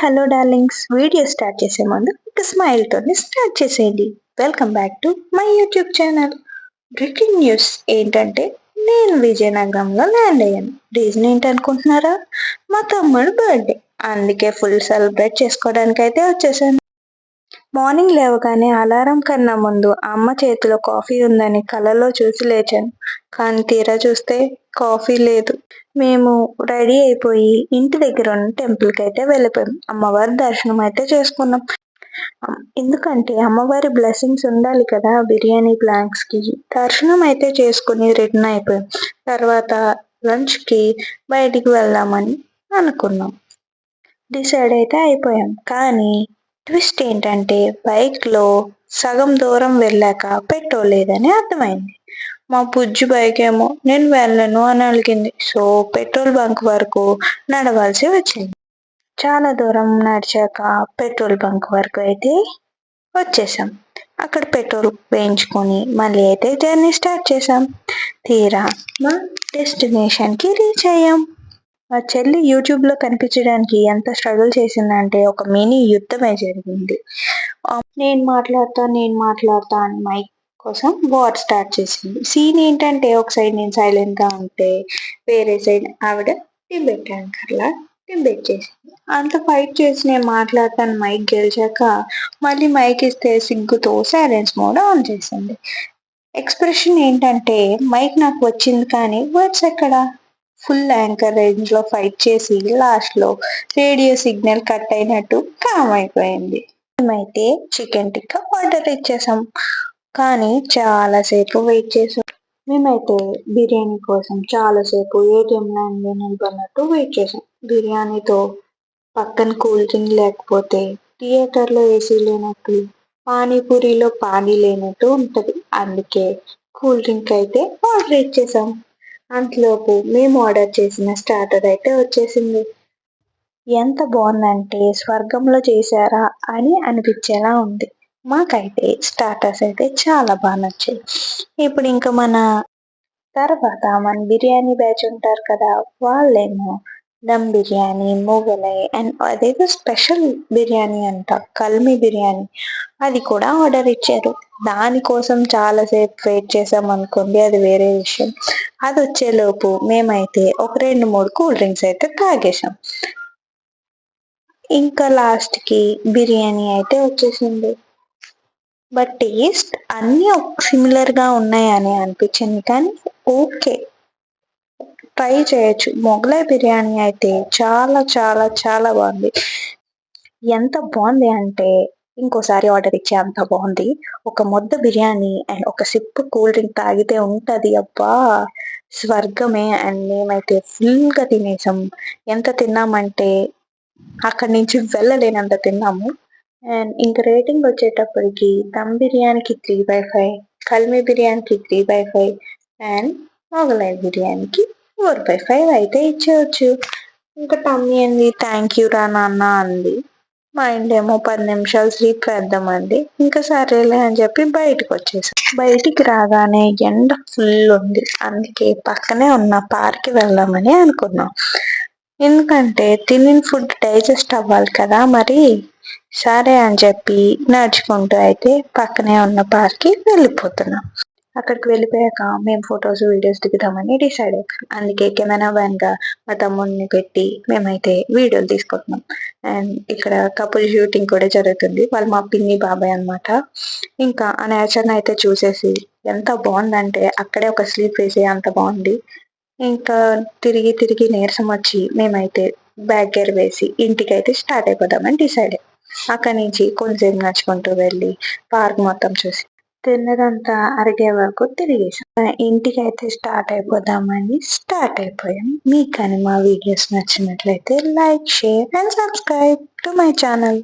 Hello darlings, video start చేసే ముందు ఒక స్మైల్ తోని స్టార్ట్ చేసేయండి. Welcome back to my YouTube channel. Breaking news ఏంటంటే నేను విజయనగరంలో ల్యాండ్ అయ్యాను. రీజన్ ఏంటనుకుంటున్నారా? మా తమ్ముడు బర్త్డే. అందుకే ఫుల్ సెలబ్రేట్ చేసుకోవడానికి అయితే వచ్చేసాను. మార్నింగ్ లేవగానే అలారం కన్నా ముందు అమ్మ చేతిలో కాఫీ ఉందని కలలో చూసి లేచాను. కానీ తీరా చూస్తే కాఫీ లేదు. మేము రెడీ అయిపోయి ఇంటి దగ్గర ఉన్న టెంపుల్కి అయితే వెళ్ళిపోయాం. అమ్మవారి దర్శనం అయితే చేసుకున్నాం. ఎందుకంటే అమ్మవారి బ్లెస్సింగ్స్ ఉండాలి కదా బిర్యానీ ప్లాన్స్కి. దర్శనం అయితే చేసుకుని రిటర్న్ అయిపోయాం. తర్వాత లంచ్కి బయటికి వెళ్దామని అనుకున్నాం. డిసైడ్ అయితే అయిపోయాం. కానీ ట్విస్ట్ ఏంటంటే బైక్లో సగం దూరం వెళ్ళాక పెట్రోల్ లేదని అర్థమైంది. మా బుజ్జి బైక్ ఏమో నేను వెళ్ళను అని అలిగింది. సో పెట్రోల్ బంక్ వరకు నడవాల్సి వచ్చింది. చాలా దూరం నడిచాక పెట్రోల్ బంక్ వరకు అయితే వచ్చేసాం. అక్కడ పెట్రోల్ వేయించుకొని మళ్ళీ అయితే జర్నీ స్టార్ట్ చేసాం. తీరా మా డెస్టినేషన్కి రీచ్ అయ్యాం. మా చెల్లి యూట్యూబ్లో కనిపించడానికి ఎంత స్ట్రగుల్ చేసిందంటే ఒక మినీ యుద్ధమే జరిగింది. నేను మాట్లాడతా అని మైక్ కోసం వార్ స్టార్ట్ చేసింది. సీన్ ఏంటంటే ఒక సైడ్ నేను సైలెంట్గా ఉంటే వేరే సైడ్ ఆవిడ డిబేట్ యాంకర్లా డిబేట్ చేసింది. అంత ఫైట్ చేసి నేను మాట్లాడతాను మైక్ గెలిచాక మళ్ళీ మైక్ ఇస్తే సిగ్గుతో సైలెన్స్ మోడ్ ఆన్ చేసింది. ఎక్స్ప్రెషన్ ఏంటంటే మైక్ నాకు వచ్చింది కానీ వర్డ్స్ ఎక్కడ? ఫుల్ యాంకర్ రేంజ్ లో ఫైట్ చేసి లాస్ట్ లో రేడియో సిగ్నల్ కట్ అయినట్టు కామ్ అయిపోయింది. మేమైతే చికెన్ టిక్కా ఆర్డర్ ఇచ్చేసాం. కానీ చాలాసేపు వెయిట్ చేసాం. మేమైతే బిర్యానీ కోసం చాలాసేపు ఏటీఎం లైన్లో నిలబడినట్టు వెయిట్ చేసాం. బిర్యానీతో పక్కన కూల్ డ్రింక్ లేకపోతే థియేటర్లో ఏసీ లేనట్టు, పానీపూరిలో పానీ లేనట్టు ఉంటుంది. అందుకే కూల్ డ్రింక్ అయితే ఆర్డర్ ఇచ్చేసాం. అంతలోపు మేము ఆర్డర్ చేసిన స్టార్టర్ అయితే వచ్చేసింది. ఎంత బాగుందంటే స్వర్గంలో చేశారా అని అనిపించేలా ఉంది. మాకైతే స్టార్టర్స్ అయితే చాలా బాగా నచ్చాయి. ఇప్పుడు ఇంకా తర్వాత మన బిర్యానీ బ్యాచ్ ఉంటారు కదా, వాళ్ళేమో దమ్ బిర్యానీ, మొగలై అండ్ అదేదో స్పెషల్ బిర్యానీ అంట, కల్మీ బిర్యానీ, అది కూడా ఆర్డర్ ఇచ్చారు. దానికోసం చాలాసేపు వెయిట్ చేసాం అనుకోండి, అది వేరే విషయం. అది వచ్చేలోపు మేమైతే ఒక 2-3 కూల్ డ్రింక్స్ అయితే తాగేసాం. ఇంకా లాస్ట్కి బిర్యానీ అయితే వచ్చేసింది. బట్ టేస్ట్ అన్నీ సిమిలర్గా ఉన్నాయని అనిపించింది కానీ ఓకే, ట్రై చేయొచ్చు. మొగలై బిర్యానీ అయితే చాలా చాలా చాలా బాగుంది. ఎంత బాగుంది అంటే ఇంకోసారి ఆర్డర్ ఇచ్చే అంత బాగుంది. ఒక ముద్ద బిర్యానీ అండ్ ఒక సిప్ కూల్ డ్రింక్ తాగితే ఉంటుంది అబ్బా స్వర్గమే. అండ్ మేమైతే ఫుల్గా తినేసాం. ఎంత తిన్నామంటే అక్కడి నుంచి వెళ్ళలేనంత తిన్నాము. అండ్ ఇంకా రేటింగ్ వచ్చేటప్పటికి దమ్ బిర్యానీకి 3/5, కల్మీ బిర్యానీకి 3/5 అండ్ మొగలై బిర్యానీకి 4/5 అయితే ఇచ్చేయచ్చు. ఇంకా టమ్మీ అంది థ్యాంక్ యూ రా నాన్న అంది. మా ఇంటేమో 10 నిమిషాలు స్లీప్ వేద్దామండి. ఇంకా సరేలే అని చెప్పి బయటకు వచ్చేసాం. బయటికి రాగానే ఎండ ఫుల్ ఉంది. అందుకే పక్కనే ఉన్న పార్క్కి వెళ్దామని అనుకున్నాం. ఎందుకంటే తినిన ఫుడ్ డైజెస్ట్ అవ్వాలి కదా మరి. సరే అని చెప్పి నడుచుకుంటూ అయితే పక్కనే ఉన్న పార్క్కి వెళ్ళిపోతున్నాం. అక్కడికి వెళ్ళిపోయాక మేము ఫొటోస్ వీడియోస్ దిగుదామని డిసైడ్ అయ్యాం. అందుకే కెమెరా గా మా తమ్ముడిని పెట్టి మేమైతే వీడియోలు తీసుకుంటున్నాం. అండ్ ఇక్కడ కపుల్ షూటింగ్ కూడా జరుగుతుంది. వాళ్ళు మా పిన్ని బాబాయ్ అనమాట. ఇంకా ఆ నేచర్ని అయితే చూసేసి ఎంత బాగుందంటే అక్కడే ఒక స్లీప్ వేసి అంత బాగుంది. ఇంకా తిరిగి తిరిగి నీరసం వచ్చి మేమైతే బ్యాగ్ గేర్ వేసి ఇంటికి అయితే స్టార్ట్ అయిపోదామని డిసైడ్ అయ్యాం. అక్కడి నుంచి కొంచెం నడుచుకుంటూ వెళ్ళి పార్క్ మొత్తం చూసి తిన్నదంతా అరిగే వరకు తిరిగేసాం. ఇంటికి అయితే స్టార్ట్ అయిపోయాం. మీకు కానీ మా వీడియోస్ నచ్చినట్లయితే like, share and subscribe to my channel.